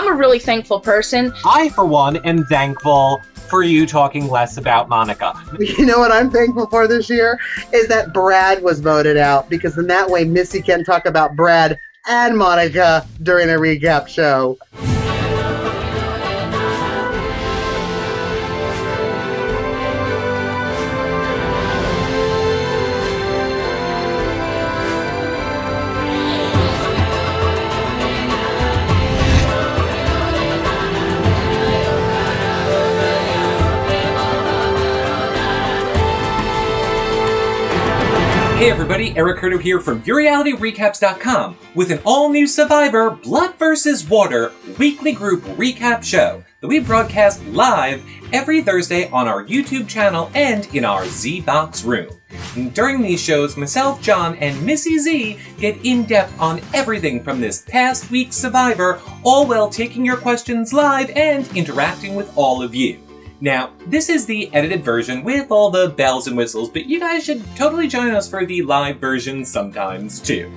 I'm a really thankful person. I, for one, am thankful for you talking less about Monica. You know what I'm thankful for this year? Is that Brad was voted out, because in that way Missy can talk about Brad and Monica during a recap show. Hey everybody, Eric Hurdo here from YourRealityRecaps.com with an all-new Survivor Blood vs. Water weekly group recap show that we broadcast live every Thursday on our YouTube channel and in our Z-Box room. And during these shows, myself, John, and Missy Z get in-depth on everything from this past week's Survivor, all while taking your questions live and interacting with all of you. Now, this is the edited version with all the bells and whistles, but you guys should totally join us for the live version sometimes too.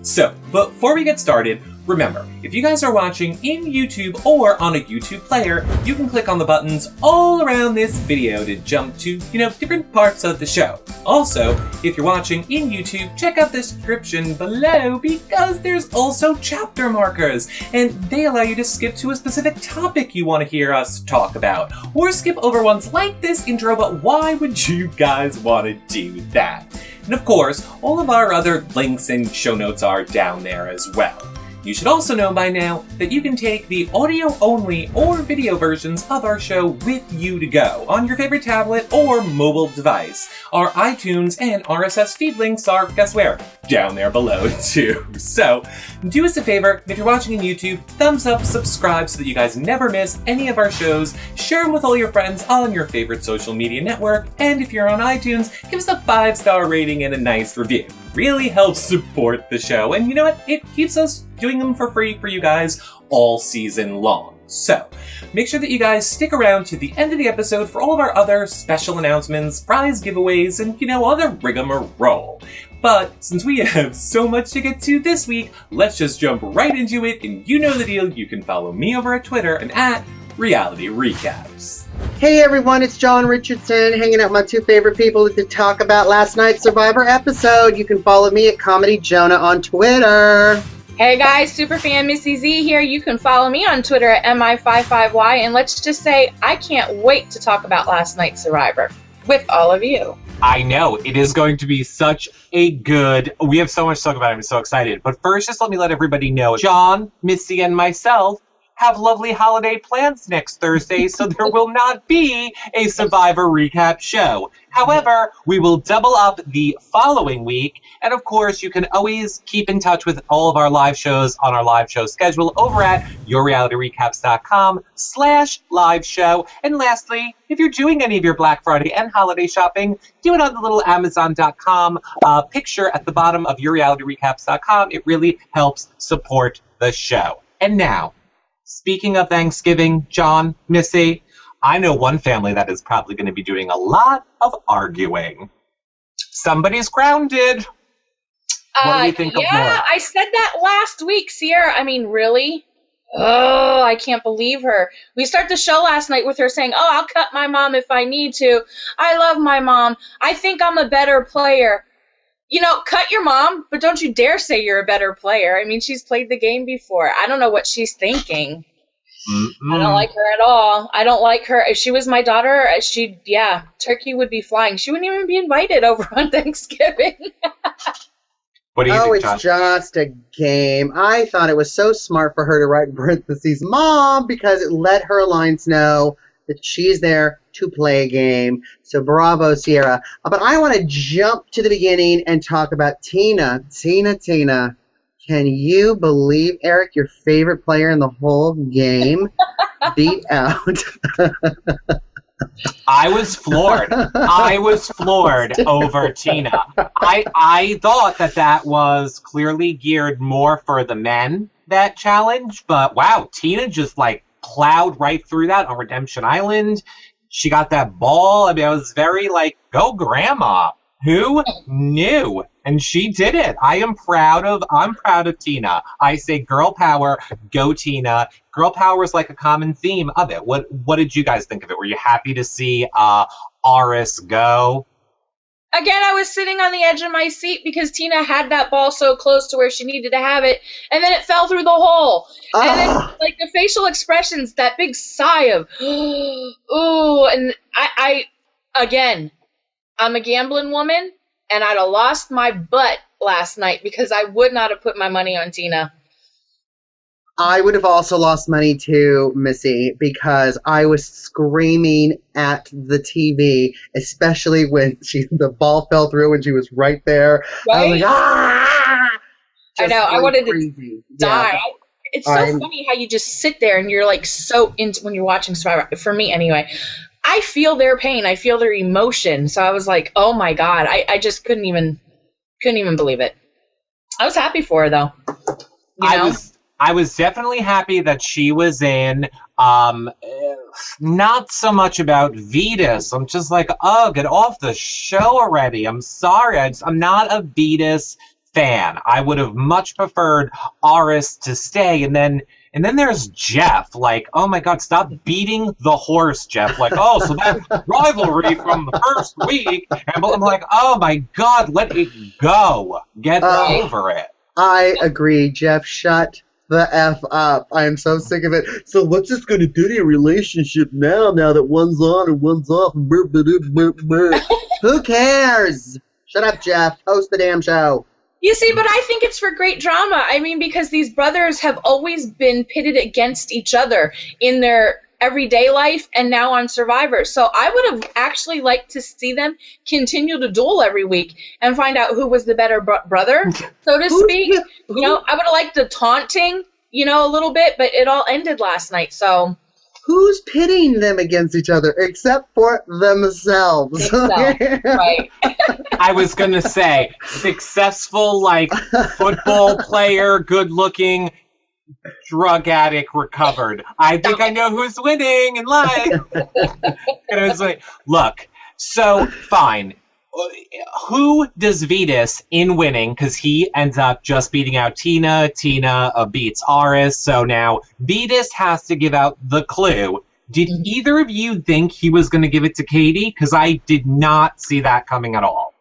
So, before we get started, remember, if you guys are watching in YouTube or on a YouTube player, you can click on the buttons all around this video to jump to, different parts of the show. Also, if you're watching in YouTube, check out the description below because there's also chapter markers, and they allow you to skip to a specific topic you want to hear us talk about, or skip over ones like this intro, but why would you guys want to do that? And of course, all of our other links and show notes are down there as well. You should also know by now that you can take the audio-only or video versions of our show with you to go on your favorite tablet or mobile device. Our iTunes and RSS feed links are, guess where? Down there below too. So, do us a favor, if you're watching on YouTube, thumbs up, subscribe so that you guys never miss any of our shows, share them with all your friends on your favorite social media network, and if you're on iTunes, give us a 5-star rating and a nice review. Really helps support the show, and you know what? It keeps us doing them for free for you guys all season long. So, make sure that you guys stick around to the end of the episode for all of our other special announcements, prize giveaways, and, other rigmarole. But since we have so much to get to this week, let's just jump right into it, and you know the deal. You can follow me over at Twitter and at Reality Recaps. Hey everyone, it's John Richardson, hanging out with my two favorite people to talk about last night's Survivor episode. You can follow me at Comedy Jonah on Twitter. Hey guys, Superfan Missy Z here. You can follow me on Twitter at MI55Y, and let's just say I can't wait to talk about last night's Survivor with all of you. I know, it is going to be such a good... We have so much to talk about. I'm so excited. But first, just let me let everybody know, John, Missy, and myself have lovely holiday plans next Thursday, so there will not be a Survivor recap show. However, we will double up the following week, and of course, you can always keep in touch with all of our live shows on our live show schedule over at YourRealityRecaps.com/live show. And lastly, if you're doing any of your Black Friday and holiday shopping, do it on the little Amazon.com picture at the bottom of YourRealityRecaps.com. It really helps support the show. And now, speaking of Thanksgiving, John, Missy, I know one family that is probably going to be doing a lot of arguing. Somebody's grounded. What do you think of more? Yeah, I said that last week, Sierra. I mean, really? Oh, I can't believe her. We started the show last night with her saying, I'll cut my mom if I need to. I love my mom. I think I'm a better player. Cut your mom, but don't you dare say you're a better player. I mean, she's played the game before. I don't know what she's thinking. I don't like her at all. I don't like her. If she was my daughter, turkey would be flying. She wouldn't even be invited over on Thanksgiving. What do you think, John? It's just a game. I thought it was so smart for her to write in parentheses, Mom, because it let her alliance know that she's there to play a game. So bravo, Sierra. But I want to jump to the beginning and talk about Tina. Tina. Can you believe, Eric, your favorite player in the whole game, beat out? I was floored. Over Tina. I thought that was clearly geared more for the men, that challenge. But wow, Tina just plowed right through that on Redemption Island. She got that ball. I mean, I was very go grandma. Who knew? And she did it. I'm proud of Tina. I say girl power, go Tina. Girl power is like a common theme of it. What did you guys think of it? Were you happy to see Aris go? Again, I was sitting on the edge of my seat because Tina had that ball so close to where she needed to have it, and then it fell through the hole. And then, like, the facial expressions, that big sigh of, ooh, and again, I'm a gambling woman, and I'd have lost my butt last night because I would not have put my money on Tina. I would have also lost money too, Missy, because I was screaming at the TV, especially when the ball fell through and she was right there. Right? I was like, ah! I know. I wanted to die. Yeah. It's so funny how you just sit there and you're like so into when you're watching Survivor. For me, anyway, I feel their pain. I feel their emotion. So I was like, oh my God, I just couldn't even believe it. I was happy for her though. You know? I was definitely happy that she was in. Not so much about Vetus. I'm just like, oh, get off the show already. I'm sorry. I'm not a Vetus fan. I would have much preferred Aris to stay. And then there's Jeff. Like, oh my God, stop beating the horse, Jeff. Like, oh, so that rivalry from the first week. And I'm like, oh my God, let it go. Get over it. I agree, Jeff. Shut the F up. I am so sick of it. So what's this going to do to your relationship now that one's on and one's off? Who cares? Shut up, Jeff. Host the damn show. You see, but I think it's for great drama. I mean, because these brothers have always been pitted against each other in their everyday life and now on Survivor. So I would have actually liked to see them continue to duel every week and find out who was the better brother, so to speak. You know, I would have liked the taunting, you know, a little bit, but it all ended last night. So who's pitting them against each other except for themselves? Right. I was going to say, successful, like, football player, good-looking, drug addict recovered. I think I know who's winning in life. And I was like, look, so fine. Who does Vetus in winning? Because he ends up just beating out Tina. Tina beats Aris. So now Vetus has to give out the clue. Did either of you think he was going to give it to Katie? Because I did not see that coming at all.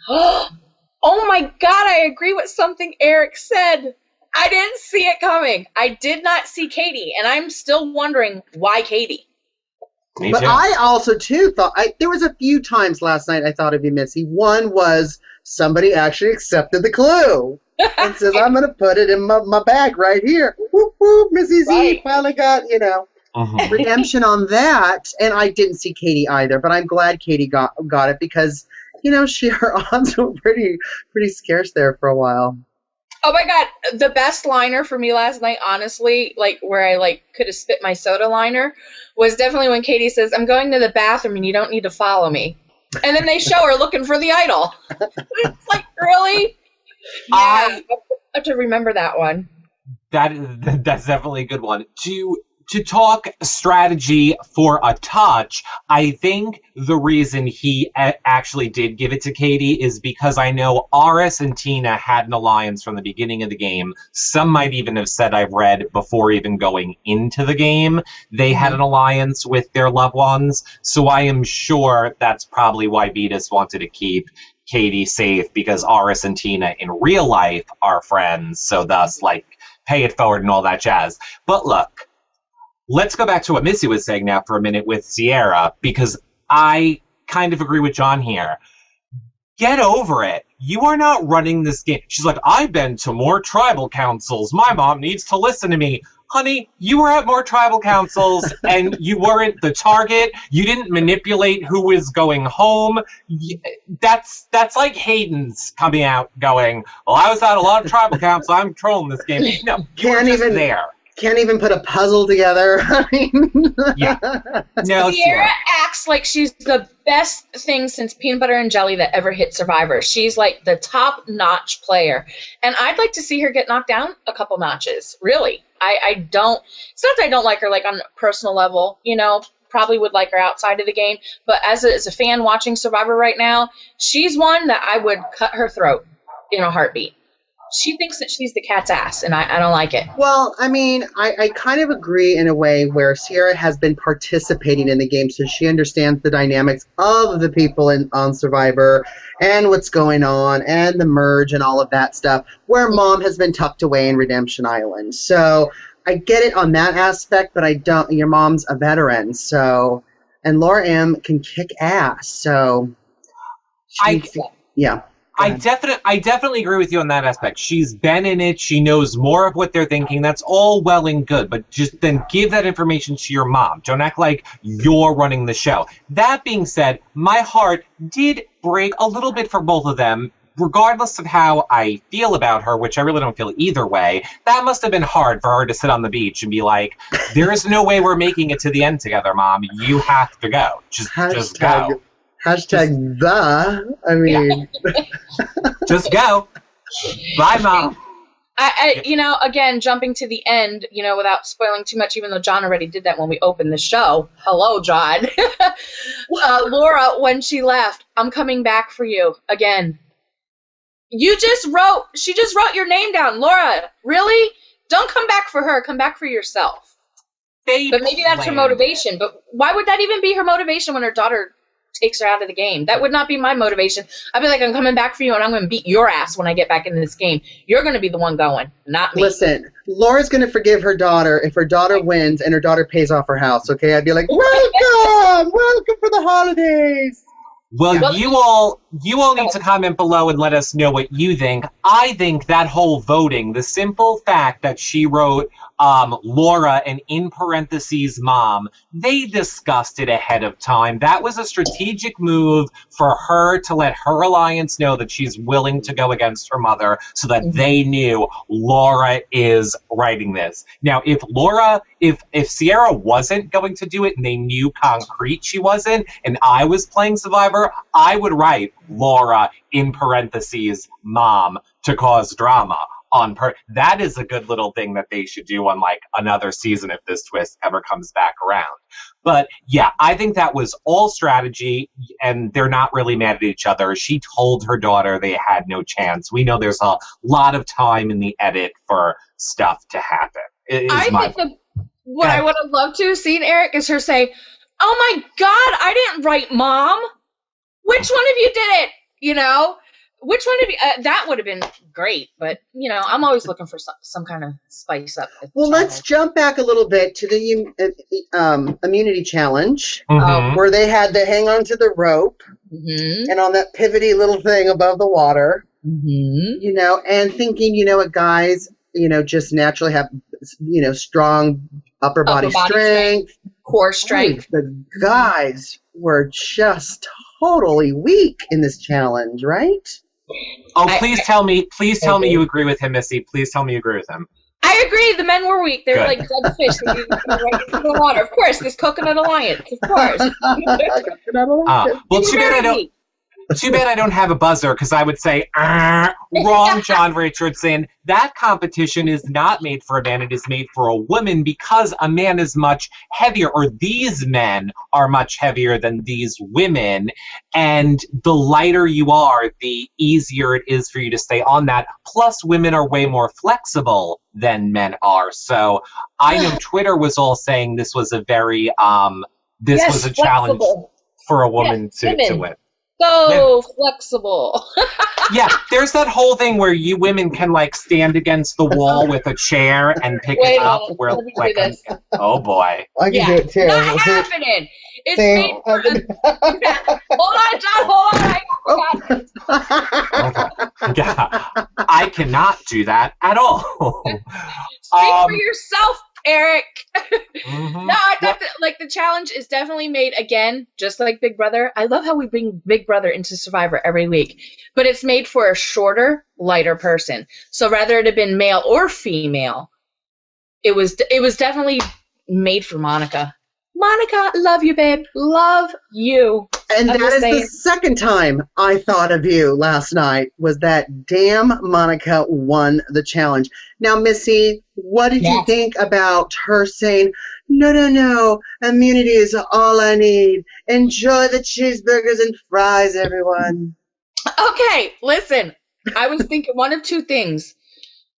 Oh my God, I agree with something Eric said. I didn't see it coming. I did not see Katie, and I'm still wondering why Katie. Me but too. I also, too, thought... there was a few times last night I thought it'd be Missy. One was somebody actually accepted the clue and says, I'm going to put it in my bag right here. Whoop, whoop, Missy Z finally got, redemption on that. And I didn't see Katie either, but I'm glad Katie got it because, her odds were pretty scarce there for a while. Oh my God, the best liner for me last night, honestly, like where I could have spit my soda liner, was definitely when Katie says, I'm going to the bathroom and you don't need to follow me. And then they show her looking for the idol. It's like, really? Yeah, I have to remember that one. That's definitely a good one. To talk strategy for a touch, I think the reason he actually did give it to Katie is because I know Aris and Tina had an alliance from the beginning of the game. Some might even have said, I've read, before even going into the game, they had an alliance with their loved ones. So I am sure that's probably why Vetus wanted to keep Katie safe, because Aris and Tina in real life are friends. So thus, pay it forward and all that jazz. But look, let's go back to what Missy was saying now for a minute with Sierra, because I kind of agree with John here. Get over it. You are not running this game. She's like, I've been to more tribal councils. My mom needs to listen to me. Honey, you were at more tribal councils and you weren't the target. You didn't manipulate who was going home. That's like Hayden's coming out going, well, I was at a lot of tribal councils. I'm controlling this game. No, Can't even there. Can't even put a puzzle together. I mean, yeah. No, Sierra acts like she's the best thing since peanut butter and jelly that ever hit Survivor. She's like the top-notch player. And I'd like to see her get knocked down a couple notches. Really. I don't, it's not that I don't like her on a personal level, probably would like her outside of the game. But as a fan watching Survivor right now, she's one that I would cut her throat in a heartbeat. She thinks that she's the cat's ass, and I don't like it. Well, I mean, I kind of agree in a way where Sierra has been participating in the game, so she understands the dynamics of the people on Survivor and what's going on and the merge and all of that stuff, where Mom has been tucked away in Redemption Island. So I get it on that aspect, but I don't. Your mom's a veteran, so, and Laura M can kick ass, so. Yeah. I definitely agree with you on that aspect. She's been in it. She knows more of what they're thinking. That's all well and good, but just then give that information to your mom. Don't act like you're running the show. That being said, my heart did break a little bit for both of them. Regardless of how I feel about her, which I really don't feel either way, that must have been hard for her to sit on the beach and be like, there is no way we're making it to the end together, Mom. You have to go. Just go. Hashtag the. I mean. Just go. Bye, Mom. I again, jumping to the end, without spoiling too much, even though John already did that when we opened the show. Hello, John. Laura, when she left, I'm coming back for you again. She just wrote your name down. Laura, really? Don't come back for her. Come back for yourself. But maybe that's her motivation. But why would that even be her motivation when her daughter takes her out of the game? That would not be my motivation. I'd be like, I'm coming back for you, and I'm going to beat your ass when I get back into this game. You're going to be the one going, not me. Listen, Laura's going to forgive her daughter if her daughter wins and her daughter pays off her house, okay? I'd be like, welcome for the holidays. Well, you all need to comment below and let us know what you think. I think that whole voting, the simple fact that she wrote Laura and in parentheses Mom, they discussed it ahead of time. That was a strategic move for her to let her alliance know that she's willing to go against her mother so that they knew Laura is writing this. Now, if Sierra wasn't going to do it and they knew concrete she wasn't, and I was playing Survivor, I would write Laura in parentheses Mom to cause drama. That is a good little thing that they should do on like another season if this twist ever comes back around. But yeah, I think that was all strategy, and they're not really mad at each other. She told her daughter they had no chance. We know there's a lot of time in the edit for stuff to happen. What I would have loved to have seen, Eric, is her say, "Oh my God, I didn't write Mom. Which one of you did it? Which one of you?" That would have been great, but I'm always looking for some kind of spice up. Well, let's jump back a little bit to the immunity challenge, Mm-hmm. where they had to hang onto the rope and on that pivoty little thing above the water. And thinking, what, guys, just naturally have, strong upper body strength, core strength. The guys were just totally weak in this challenge, right? Oh, please tell me you agree with him, Missy. Please tell me you agree with him. I agree. The men were weak. They were Good. like dead fish. They were right into the water. Of course, this Coconut Alliance. Of course. Well, too bad I don't have a buzzer, because I would say, wrong, John Richardson. That competition is not made for a man. It is made for a woman, because a man is much heavier, or these men are much heavier than these women. And the lighter you are, the easier it is for you to stay on that. Plus, women are way more flexible than men are. So I know Twitter was all saying this was a very, was a challenge for a woman to win. So flexible. Yeah, there's that whole thing where you women can like stand against the wall with a chair and pick it up. Let me do this. Oh boy. I can do it too. Not happening. It's made for Hold on, John. Hold on. Yeah, I cannot do that at all. Speak for yourself, Eric. No, I thought that the challenge is definitely made, again, just like Big Brother. I love how we bring Big Brother into Survivor every week, but it's made for a shorter, lighter person. So rather it had been male or female, it was definitely made for Monica. Monica, love you, babe. Love you. And I'm that just is saying. the second time I thought of you last night, was that damn Monica won the challenge. Now, Missy, what did you Yes. think about her saying, no, immunity is all I need. Enjoy the cheeseburgers and fries, everyone. Okay, listen. I was thinking one of two things.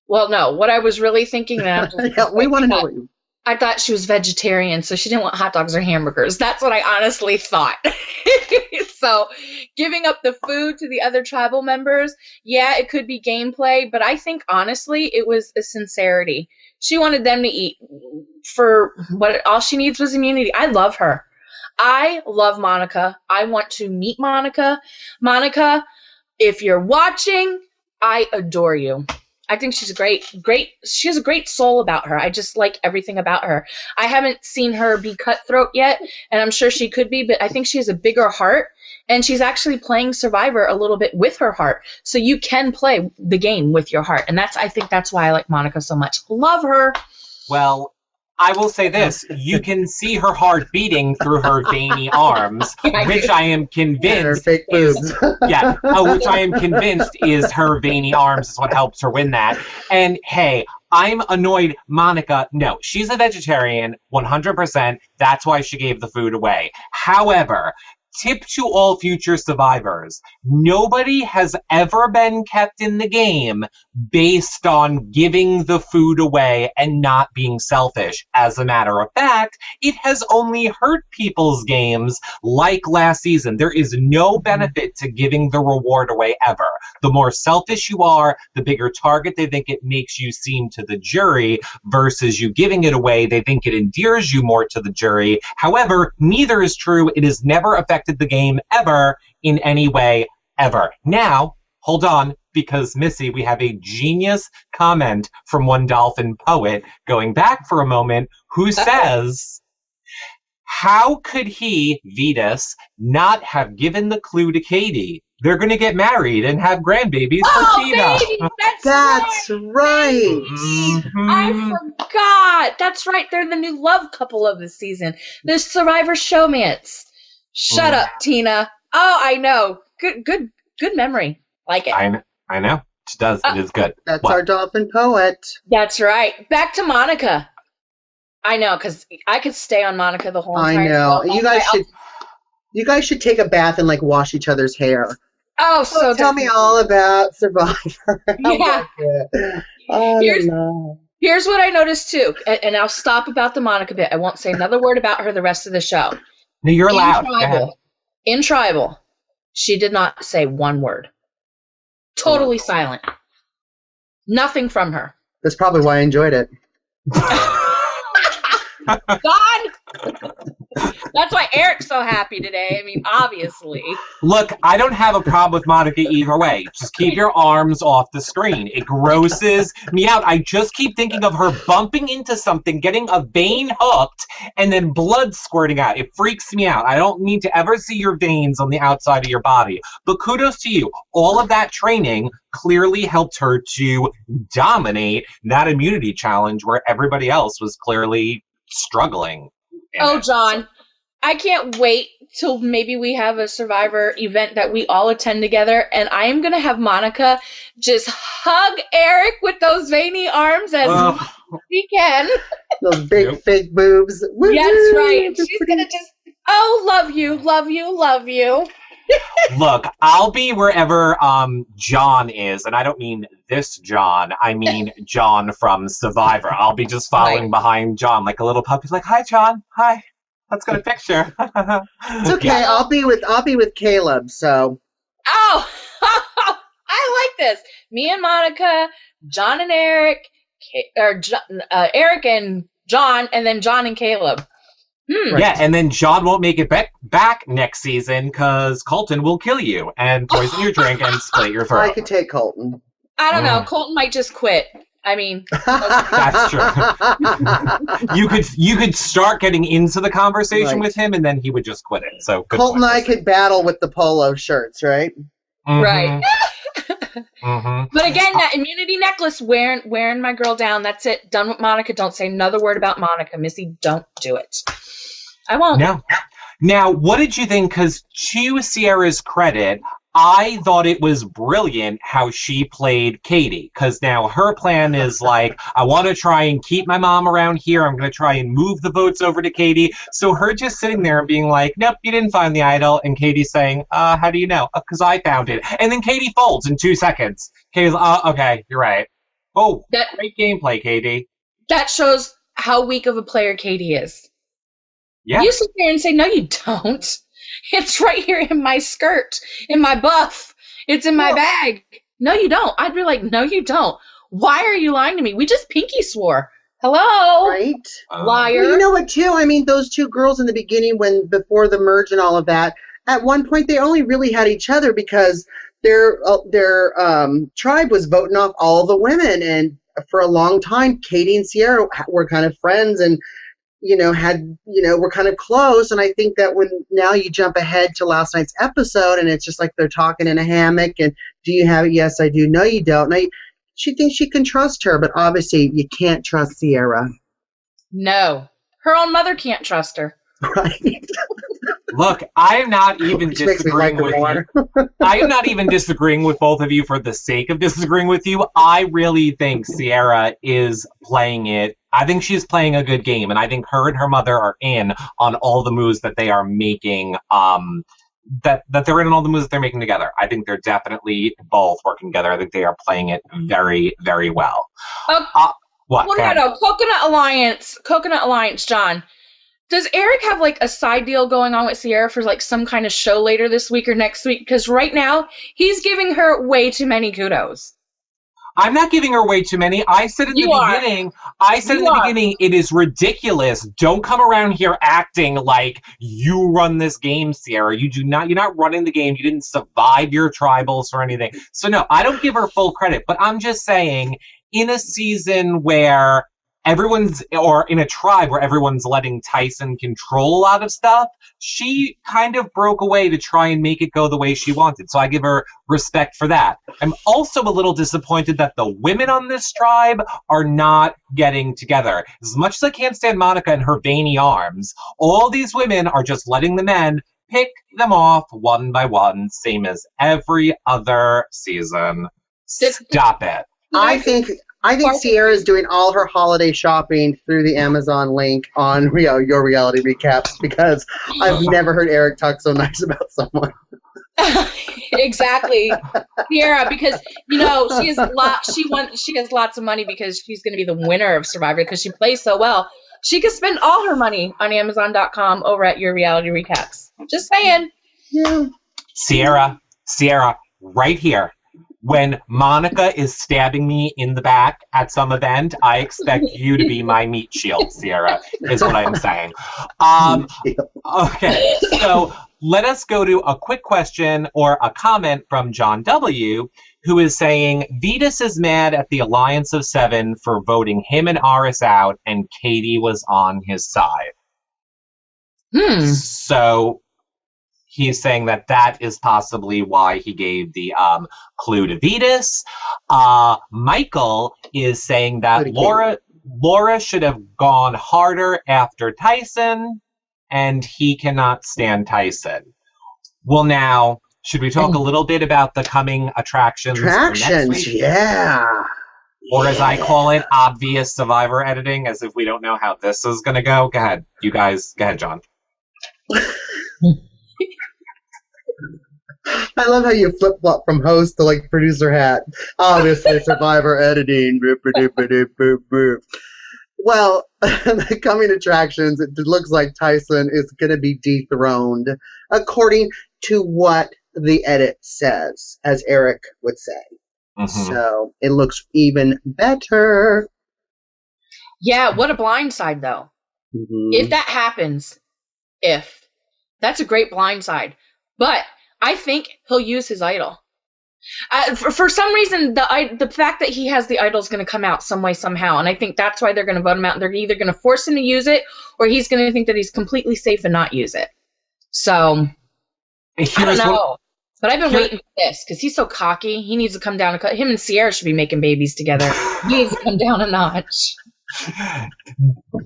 Well, no, what I was really thinking now. Yeah, we want to know what you... I thought she was vegetarian, so she didn't want hot dogs or hamburgers. That's what I honestly thought. So, giving up the food to the other tribal members, yeah, it could be gameplay, but I think honestly it was a sincerity. She wanted them to eat for what all she needs was immunity. I love her. I love Monica. I want to meet Monica. Monica, if you're watching, I adore you. I think she's she has a great soul about her. I just like everything about her. I haven't seen her be cutthroat yet, and I'm sure she could be, but I think she has a bigger heart, and she's actually playing Survivor a little bit with her heart. So you can play the game with your heart, and I think that's why I like Monica so much. Love her. Well, I will say this. You can see her heart beating through her veiny arms, which I am Her convinced fake is... boobs. which I am convinced is her veiny arms is what helps her win that. And hey, I'm annoyed. Monica, no, she's a vegetarian, 100%. That's why she gave the food away. However, tip to all future survivors, nobody has ever been kept in the game based on giving the food away and not being selfish. As a matter of fact, it has only hurt people's games like last season. There is no benefit to giving the reward away ever. The more selfish you are, the bigger target they think it makes you seem to the jury, versus you giving it away, they think it endears you more to the jury. However, neither is true. It has never affected the game ever in any way, ever. Now, hold on, because Missy, we have a genius comment from one dolphin poet, going back for a moment, who says, how could he, Vetus, not have given the clue to Katie? They're going to get married and have grandbabies for Tina. Baby, That's right. Mhm. I forgot. That's right. They're the new love couple of the season. The Survivor Showmance. Shut up, Tina. Oh, I know. Good memory. Like it. I know. It does. It is good. That's What? our dolphin poet. That's right. Back to Monica. I know, because I could stay on Monica the whole I entire know. show. You guys should take a bath and like wash each other's hair. Oh, so Tell me all about Survivor. I Yeah. like it. I Here's- don't know. Here's what I noticed too, and I'll stop about the Monica bit. I won't say another word about her the rest of the show. No, you're allowed. Go ahead. In Tribal, she did not say one word. Totally silent. Nothing from her. That's probably why I enjoyed it. God! That's why Eric's so happy today. I mean, obviously. Look, I don't have a problem with Monica either way. Just keep your arms off the screen. It grosses me out. I just keep thinking of her bumping into something, getting a vein hooked, and then blood squirting out. It freaks me out. I don't need to ever see your veins on the outside of your body. But kudos to you. All of that training clearly helped her to dominate that immunity challenge where everybody else was clearly struggling. Oh, John, I can't wait till maybe we have a Survivor event that we all attend together, and I am going to have Monica just hug Eric with those veiny arms as much as we can. Those big fake boobs. That's Woo-hoo! right. She's going to just, love you, love you, love you. Look, I'll be wherever John is, and I don't mean this John. I mean John from Survivor. I'll be just following behind John like a little puppy. Like, hi, John. Hi. Let's get a picture. It's okay. Yeah. I'll be with Caleb. So Oh, I like this. Me and Monica, John and Eric, Eric and John, and then John and Caleb. Right. Yeah, and then John won't make it back next season because Colton will kill you and poison your drink and split your I throat. could take Colton. I don't know. Colton might just quit. I mean, That's true. You could start getting into the conversation Right. with him, and then he would just quit it. So good Colton and point. I could battle with the polo shirts, right? right. Mhm. But again, that immunity necklace, wearing my girl down. That's it. Done with Monica. Don't say another word about Monica. Missy, don't do it. I won't. No. Now, what did you think? Because to Sierra's credit, I thought it was brilliant how she played Katie. Because now her plan is like, I want to try and keep my mom around here. I'm going to try and move the votes over to Katie. So her just sitting there and being like, nope, you didn't find the idol. And Katie saying, how do you know? Because I found it. And then Katie folds in 2 seconds. Katie's okay, you're right. Oh, great gameplay, Katie. That shows how weak of a player Katie is. Yeah. You sit there and say, no, you don't. It's right here in my skirt, in my buff. It's in my bag. No, you don't. I'd be like, no, you don't. Why are you lying to me? We just pinky swore. Hello? Right? Liar. Well, you know what, too? I mean, those two girls in the beginning, before the merge and all of that, at one point they only really had each other because their tribe was voting off all the women. And for a long time, Katie and Sierra were kind of friends and were kind of close. And I think that when now you jump ahead to last night's episode and it's just like they're talking in a hammock and do you have it? Yes, I do. No, you don't. No, she thinks she can trust her, but obviously you can't trust Sierra. No. Her own mother can't trust her. Right. Look, I am not even disagreeing with you. I am not even disagreeing with both of you for the sake of disagreeing with you. I really think Sierra is playing it. I think she's playing a good game, and I think her and her mother are in on all the moves that they are making. That they're in on all the moves that they're making together. I think they're definitely both working together. I think they are playing it very, very well. What? Well, no. Coconut Alliance, John. Does Eric have like a side deal going on with Sierra for like some kind of show later this week or next week? Because right now he's giving her way too many kudos. I'm not giving her way too many. I said in the beginning, it is ridiculous. Don't come around here acting like you run this game, Sierra. You're not running the game. You didn't survive your tribals or anything. So no, I don't give her full credit, but I'm just saying in a season where in a tribe where everyone's letting Tyson control a lot of stuff, she kind of broke away to try and make it go the way she wanted. So I give her respect for that. I'm also a little disappointed that the women on this tribe are not getting together. As much as I can't stand Monica and her veiny arms, all these women are just letting the men pick them off one by one, same as every other season. Stop it. I think Sierra is doing all her holiday shopping through the Amazon link on Your Reality Recaps because I've never heard Eric talk so nice about someone. Exactly, Sierra, because she has lots of money because she's going to be the winner of Survivor because she plays so well. She could spend all her money on Amazon.com over at Your Reality Recaps. Just saying. Yeah. Sierra, right here. When Monica is stabbing me in the back at some event, I expect you to be my meat shield, Sierra, is what I'm saying. Okay, so let us go to a quick question or a comment from John W., who is saying, Vetus is mad at the Alliance of Seven for voting him and Aris out, and Katie was on his side. So he's saying that is possibly why he gave the clue to Vetus. Michael is saying that Laura should have gone harder after Tyson, and he cannot stand Tyson. Well, now, should we talk a little bit about the coming attractions? Attractions, yeah. Or as I call it, obvious Survivor editing, as if we don't know how this is going to go. Go ahead, John. I love how you flip-flop from host to like producer hat. Obviously, Survivor editing. Well, the coming attractions, it looks like Tyson is going to be dethroned, according to what the edit says, as Eric would say. Mm-hmm. So it looks even better. Yeah, what a blindside, though. Mm-hmm. If that happens, that's a great blindside. But I think he'll use his idol. For some reason, the fact that he has the idol is going to come out some way, somehow. And I think that's why they're going to vote him out. They're either going to force him to use it, or he's going to think that he's completely safe and not use it. So, I don't know. But I've been waiting for this, because he's so cocky. He needs to come down. Him and Sierra should be making babies together. He needs to come down a notch.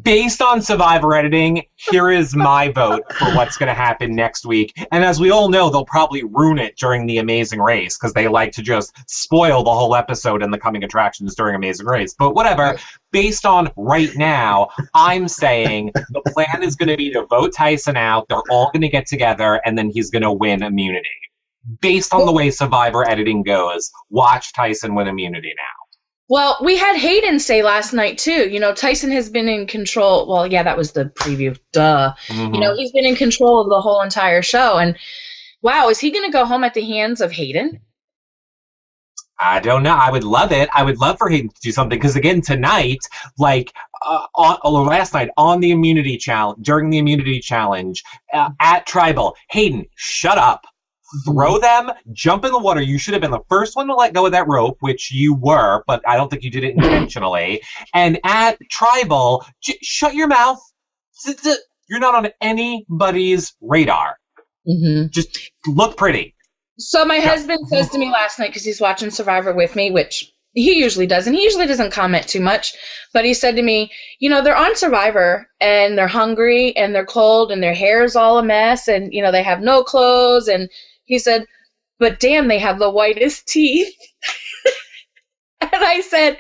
Based on Survivor editing, here is my vote for what's going to happen next week. And as we all know, they'll probably ruin it during the Amazing Race because they like to just spoil the whole episode and the coming attractions during Amazing Race. But whatever. Based on right now, I'm saying the plan is going to be to vote Tyson out. They're all going to get together, and then he's going to win immunity. Based on the way Survivor editing goes, watch Tyson win immunity now. Well, we had Hayden say last night, too, Tyson has been in control. Well, yeah, that was the preview. Duh. Mm-hmm. He's been in control of the whole entire show. And wow, is he going to go home at the hands of Hayden? I don't know. I would love it. I would love for Hayden to do something. Because again, tonight, last night on the immunity challenge, during the immunity challenge at Tribal, Hayden, shut up. Throw them, jump in the water. You should have been the first one to let go of that rope, which you were, but I don't think you did it intentionally. And at Tribal, shut your mouth. You're not on anybody's radar. Mm-hmm. Just look pretty. So my husband says to me last night, because he's watching Survivor with me, which he usually does, and he usually doesn't comment too much, but he said to me, they're on Survivor, and they're hungry, and they're cold, and their hair's all a mess, and, they have no clothes, and he said, but damn, they have the whitest teeth. And I said,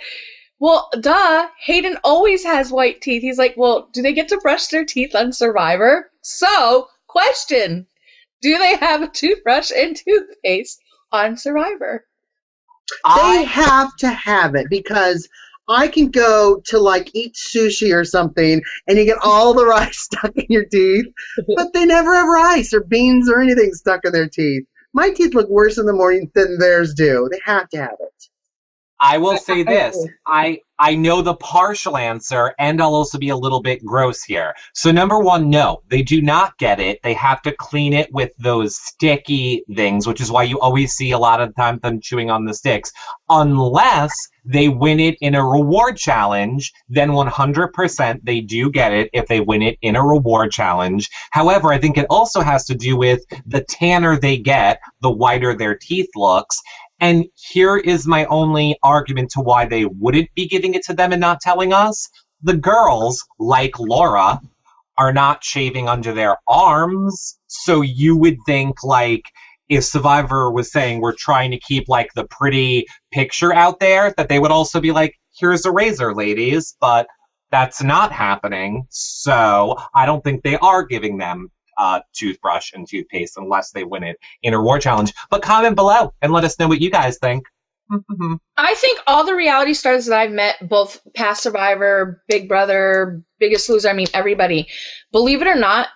well, duh, Hayden always has white teeth. He's like, well, do they get to brush their teeth on Survivor? So, question, do they have a toothbrush and toothpaste on Survivor? They have to have it because I can go to eat sushi or something and you get all the rice stuck in your teeth, but they never have rice or beans or anything stuck in their teeth. My teeth look worse in the morning than theirs do. They have to have it. I will say this. I know the partial answer, and I'll also be a little bit gross here. So number one, no, they do not get it. They have to clean it with those sticky things, which is why you always see a lot of the time them chewing on the sticks. Unless they win it in a reward challenge, then 100% they do get it if they win it in a reward challenge. However, I think it also has to do with the tanner they get, the whiter their teeth looks. And here is my only argument to why they wouldn't be giving it to them and not telling us. The girls, like Laura, are not shaving under their arms. So you would think, if Survivor was saying we're trying to keep, the pretty picture out there, that they would also be like, here's a razor, ladies. But that's not happening. So I don't think they are giving them toothbrush and toothpaste unless they win it in a reward challenge. But comment below and let us know what you guys think. I think all the reality stars that I've met, both past Survivor, Big Brother, Biggest Loser, everybody, believe it or not,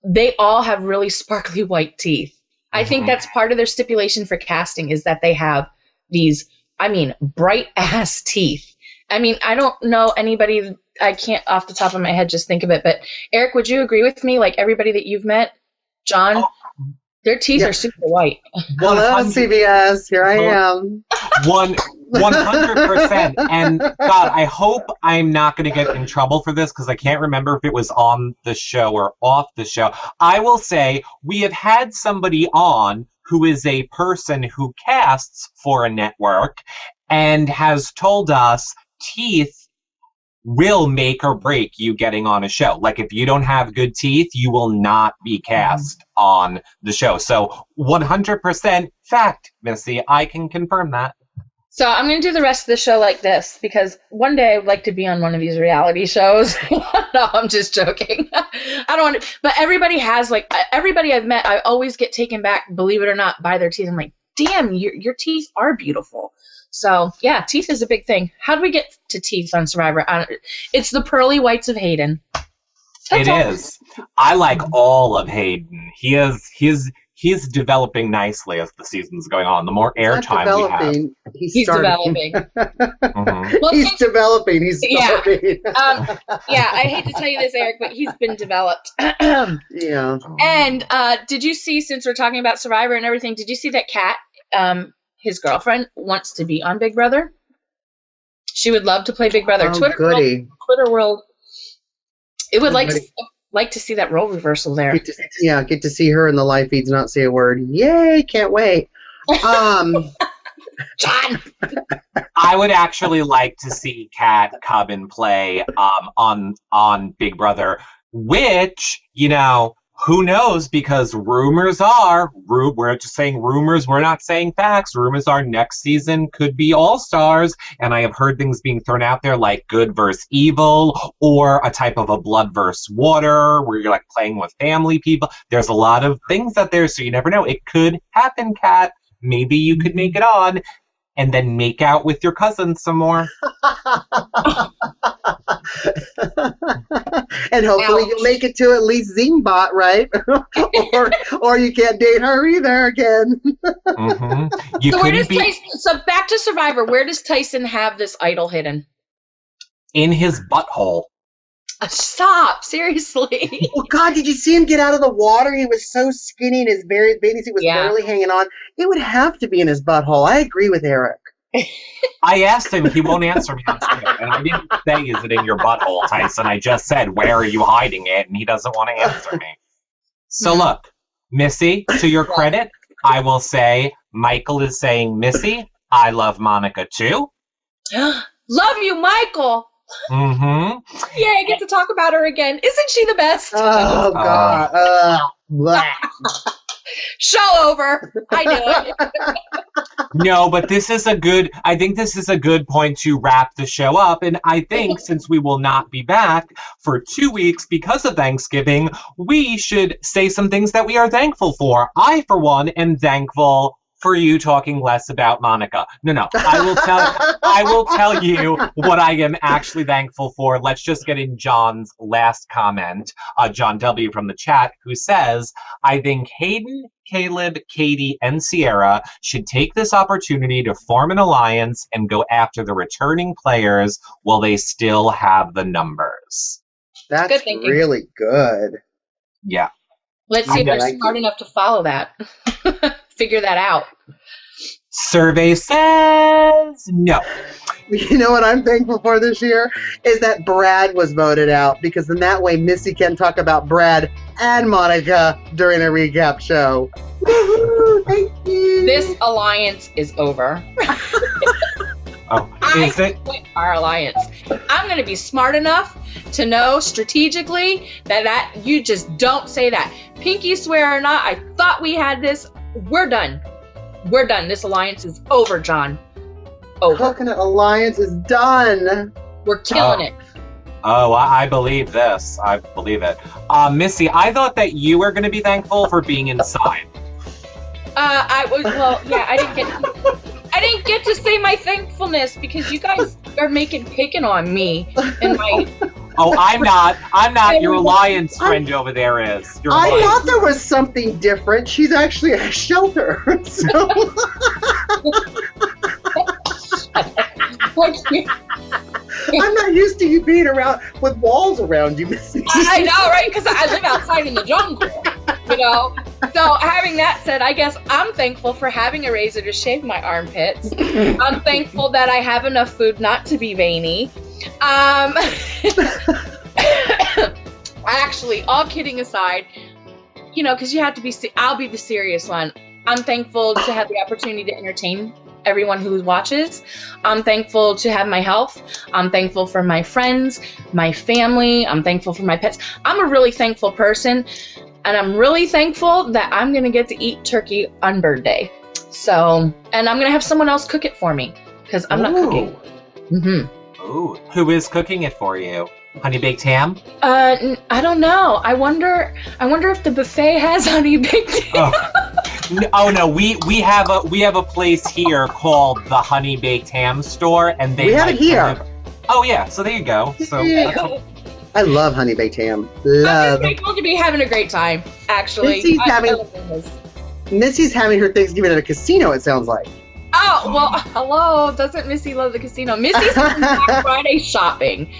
they all have really sparkly white teeth. I think that's part of their stipulation for casting is that they have these, bright ass teeth. I don't know anybody, I can't off the top of my head just think of it, but Eric, would you agree with me? Everybody that you've met, John, their teeth are super white. Hello, CBS, here I am. 100%. And God, I hope I'm not going to get in trouble for this because I can't remember if it was on the show or off the show. I will say we have had somebody on who is a person who casts for a network and has told us teeth will make or break you getting on a show. If you don't have good teeth, you will not be cast on the show. So 100% fact, Missy. I can confirm that. So I'm going to do the rest of the show like this because one day I would like to be on one of these reality shows. No, I'm just joking. I don't want to, but everybody has everybody I've met, I always get taken back, believe it or not, by their teeth. I'm like, damn, your teeth are beautiful. So, yeah, teeth is a big thing. How do we get to teeth on Survivor? It's the pearly whites of Hayden. It is. I like all of Hayden. He's developing nicely as the season's going on. The more airtime we have. He's developing. Mm-hmm. He's developing. He's starting. Yeah, I hate to tell you this, Eric, but he's been developed. Yeah. And did you see, since we're talking about Survivor and everything, did you see that Kat, his girlfriend, wants to be on Big Brother? She would love to play Big Brother. Oh, Twitter world. It would like to see that role reversal there. Get to see her in the live feeds, not say a word. Yay! Can't wait. John. I would actually like to see Kat come and play on Big Brother, which, who knows, because rumors are, we're just saying rumors, we're not saying facts. Rumors are next season could be All-Stars, and I have heard things being thrown out there like good versus evil, or a type of a blood versus water, where you're like playing with family people. There's a lot of things out there, so you never know. It could happen, Kat. Maybe you could make it on, and then make out with your cousins some more. And hopefully you'll make it to at least Zingbot, right? or you can't date her either again. So back to Survivor. Where does Tyson have this idol hidden? In his butthole. Stop! Seriously. Well, God, did you see him get out of the water? He was so skinny, and his bathing suit was barely hanging on. It would have to be in his butthole. I agree with Eric. I asked him, he won't answer me on Twitter, and I didn't say, is it in your butthole, Tyson? I just said, where are you hiding it? And he doesn't want to answer me. So look, Missy, to your credit, I will say, Michael is saying, Missy, I love Monica too. Love you, Michael. Mm-hmm. Yeah, I get to talk about her again. Isn't she the best? Oh, God. Show over. I knew it. No, but I think this is a good point to wrap the show up. And I think since we will not be back for 2 weeks because of Thanksgiving, we should say some things that we are thankful for. I, for one, am thankful for you talking less about Monica. No. I will tell you what I am actually thankful for. Let's just get in John's last comment. John W. from the chat, who says, I think Hayden, Caleb, Katie, and Sierra should take this opportunity to form an alliance and go after the returning players while they still have the numbers. That's really good. Yeah. Let's see if they're smart enough to follow that. Figure that out. Survey says no. You know what I'm thankful for this year? Is that Brad was voted out, because then that way Missy can talk about Brad and Monica during a recap show. Woo-hoo, thank you. This alliance is over. Is it? Our alliance. I'm going to be smart enough to know strategically that you just don't say that. Pinky swear or not, I thought we had this. We're done. We're done. This alliance is over, John. Over. Coconut Alliance is done. We're killing it. Oh, I believe this. I believe it. Missy, I thought that you were going to be thankful for being inside. I didn't get to say my thankfulness because you guys are picking on me and my. Oh, I'm not. Your alliance friend over there is. I thought there was something different. She's actually a shelter. So. I'm not used to you being around with walls around you, Missy. I know, right? Because I live outside in the jungle, So having that said, I guess I'm thankful for having a razor to shave my armpits. I'm thankful that I have enough food not to be veiny. Actually, all kidding aside, because you have to be, I'll be the serious one. I'm thankful to have the opportunity to entertain everyone who watches. I'm thankful to have my health. I'm thankful for my friends, my family. I'm thankful for my pets. I'm a really thankful person, and I'm really thankful that I'm going to get to eat turkey on Bird Day. So, and I'm going to have someone else cook it for me because I'm not cooking. Mm-hmm. Ooh, who is cooking it for you? Honey baked ham? I don't know. I wonder if the buffet has honey baked ham. Oh no, we have a place here called the Honey Baked Ham Store, and we have it here. Oh yeah, so there you go. So I love honey baked ham. I'm thankful to be having a great time. Actually, Missy's having her Thanksgiving at a casino. It sounds like. Oh, well, hello. Doesn't Missy love the casino? Missy's Black Friday shopping.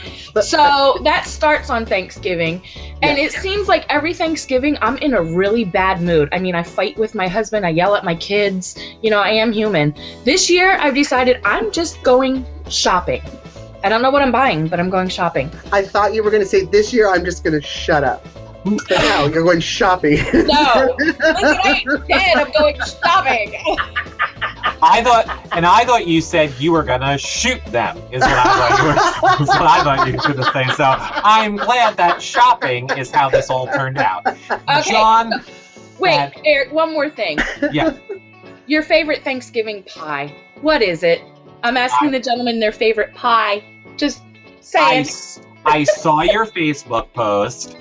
So that starts on Thanksgiving. And it seems like every Thanksgiving, I'm in a really bad mood. I mean, I fight with my husband. I yell at my kids. I am human. This year, I've decided I'm just going shopping. I don't know what I'm buying, but I'm going shopping. I thought you were going to say, this year, I'm just going to shut up. But now you're going shopping. No. Listen, I ain't dead. I'm going shopping. I thought you said you were gonna shoot them. Is what I thought you were gonna say. So I'm glad that shopping is how this all turned out. Okay. John, Wait, Eric, one more thing. Yeah. Your favorite Thanksgiving pie. What is it? I'm asking the gentleman their favorite pie. Just say it. I saw your Facebook post.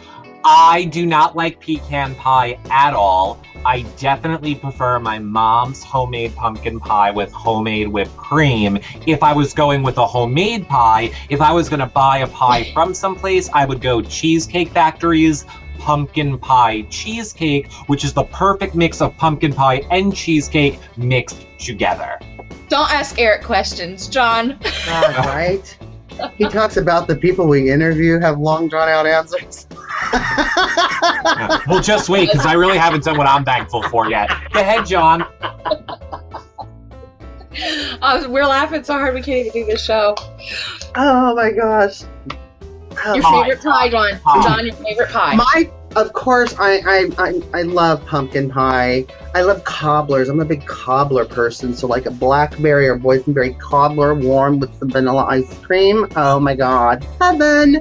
I do not like pecan pie at all. I definitely prefer my mom's homemade pumpkin pie with homemade whipped cream. If I was going with a homemade pie, if I was going to buy a pie from someplace, I would go Cheesecake Factory's pumpkin pie cheesecake, which is the perfect mix of pumpkin pie and cheesecake mixed together. Don't ask Eric questions, John. Right? He talks about the people we interview have long drawn out answers. Yeah. Well, just wait, because I really haven't done what I'm thankful for yet. Go ahead, John. We're laughing so hard we can't even do this show. Oh my gosh. Your favorite pie, John. John, your favorite pie. Of course, I love pumpkin pie. I love cobblers. I'm a big cobbler person. So like a blackberry or boysenberry cobbler warm with some vanilla ice cream. Oh my God. Heaven.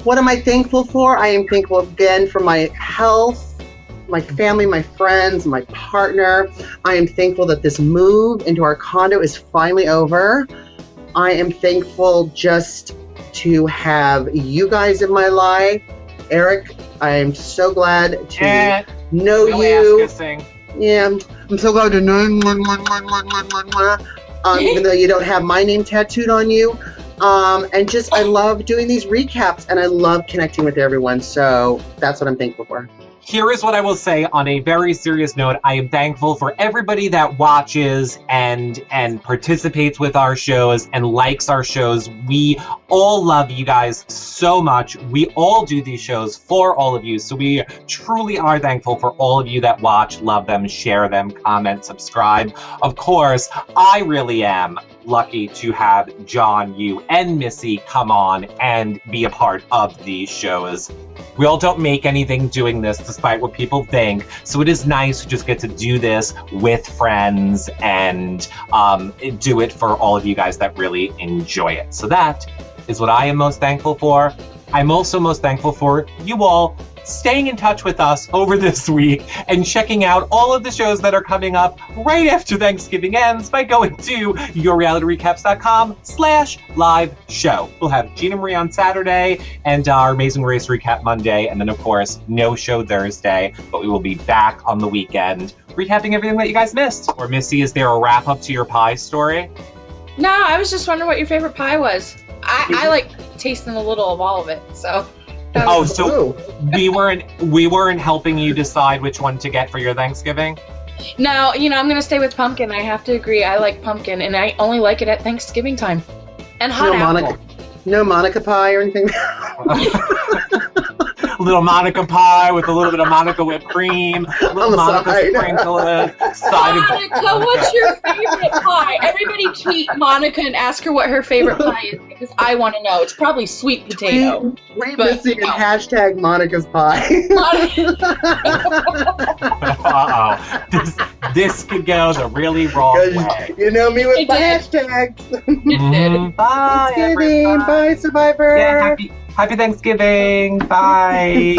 What am I thankful for? I am thankful again for my health, my family, my friends, my partner. I am thankful that this move into our condo is finally over. I am thankful just to have you guys in my life. Eric, I am so glad to know you. Yeah, I'm so glad to know even though you don't have my name tattooed on you. And just, I love doing these recaps and I love connecting with everyone. So that's what I'm thankful for. Here is what I will say on a very serious note. I am thankful for everybody that watches and participates with our shows and likes our shows. We all love you guys so much. We all do these shows for all of you. So we truly are thankful for all of you that watch, love them, share them, comment, subscribe. Of course, I really am lucky to have John, you, and Missy come on and be a part of these shows. We all don't make anything doing this, despite what people think, so it is nice to just get to do this with friends and do it for all of you guys that really enjoy it. So that is what I am most thankful for. I'm also most thankful for you all staying in touch with us over this week and checking out all of the shows that are coming up right after Thanksgiving ends by going to yourrealityrecaps.com/live show. We'll have Gina Marie on Saturday and our Amazing Race recap Monday, and then of course no show Thursday, but we will be back on the weekend recapping everything that you guys missed. Or Missy, is there a wrap up to your pie story? No, I was just wondering what your favorite pie was. I like tasting a little of all of it, so. So we weren't helping you decide which one to get for your Thanksgiving? No, I'm going to stay with pumpkin. I have to agree. I like pumpkin, and I only like it at Thanksgiving time. And hot apple. No Monica pie or anything? Little Monica pie with a little bit of Monica whipped cream, little Monica sprinkle it. Monica, what's your favorite pie? Everybody tweet Monica and ask her what her favorite pie is, because I want to know. It's probably sweet potato. We're missing a hashtag Monica's pie. This could go the really wrong way. You know me with my hashtags. Bye, Thanksgiving. Bye, Survivor. Yeah, happy Thanksgiving. Bye.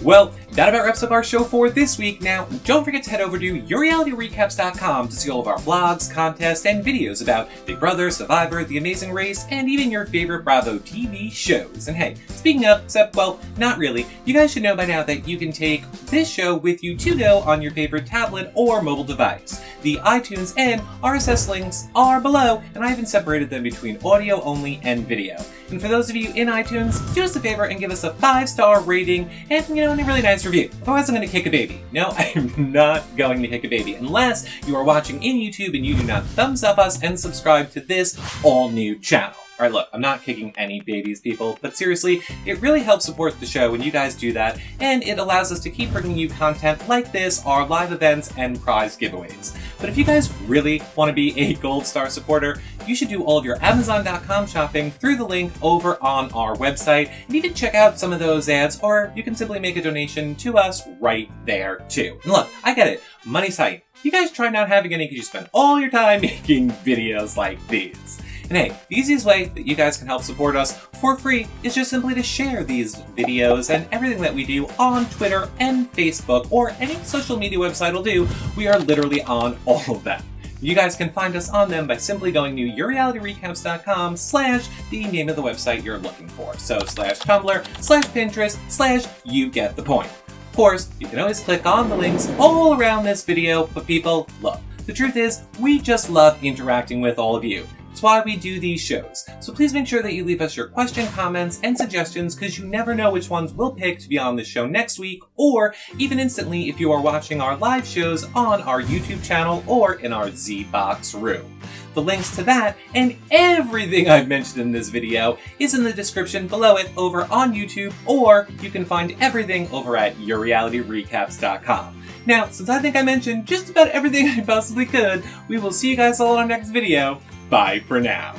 Well, that about wraps up our show for this week. Now, don't forget to head over to yourrealityrecaps.com to see all of our blogs, contests, and videos about Big Brother, Survivor, The Amazing Race, and even your favorite Bravo TV shows. And hey, speaking of, except, well, not really, you guys should know by now that you can take this show with you to go on your favorite tablet or mobile device. The iTunes and RSS links are below, and I even separated them between audio only and video. And for those of you in iTunes, do us a favor and give us a 5-star rating and, a really nice review. Otherwise, I'm going to kick a baby. No, I'm not going to kick a baby unless you are watching in YouTube and you do not thumbs up us and subscribe to this all-new channel. Alright, look, I'm not kicking any babies, people, but seriously, it really helps support the show when you guys do that, and it allows us to keep bringing you content like this, our live events, and prize giveaways. But if you guys really want to be a Gold Star supporter, you should do all of your Amazon.com shopping through the link over on our website, and you can check out some of those ads, or you can simply make a donation to us right there too. And look, I get it, money's tight. You guys try not having any because you spend all your time making videos like these. And hey, the easiest way that you guys can help support us for free is just simply to share these videos and everything that we do on Twitter and Facebook, or any social media website will do. We are literally on all of them. You guys can find us on them by simply going to yourrealityrecaps.com / the name of the website you're looking for. So /Tumblr, /Pinterest, you get the point. Of course, you can always click on the links all around this video, but people, look, the truth is, we just love interacting with all of you. It's why we do these shows. So please make sure that you leave us your question, comments, and suggestions, because you never know which ones we'll pick to be on the show next week, or even instantly if you are watching our live shows on our YouTube channel or in our Z-Box room. The links to that and everything I've mentioned in this video is in the description below it over on YouTube, or you can find everything over at yourrealityrecaps.com. Now, since I think I mentioned just about everything I possibly could, we will see you guys all in our next video. Bye for now.